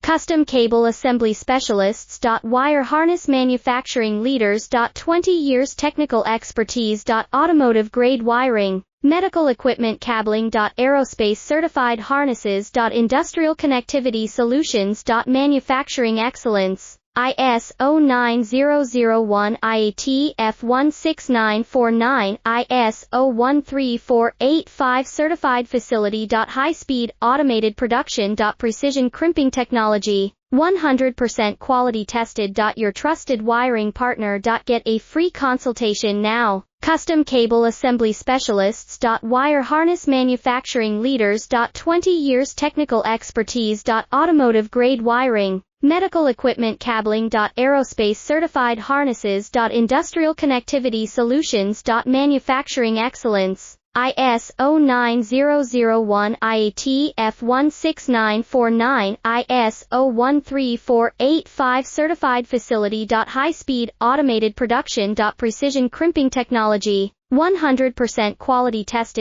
Custom Cable Assembly Specialists. Wire Harness Manufacturing Leaders. 20 years technical expertise. Automotive grade wiring, medical equipment cabling. Aerospace certified harnesses. Industrial connectivity solutions. Manufacturing excellence. ISO 9001 IAT F16949 ISO 13485 certified facility. High speed automated production. Precision crimping technology, 100% quality tested. Your trusted wiring partner. Get a free consultation now. Custom Cable Assembly Specialists. Wire Harness Manufacturing Leaders. 20 years technical expertise. Automotive grade wiring, medical equipment cabling. Aerospace certified harnesses. Industrial connectivity solutions. Manufacturing excellence. ISO 9001 IAT F16949 ISO 13485 certified facility. High speed automated production. Precision crimping technology, 100% quality tested.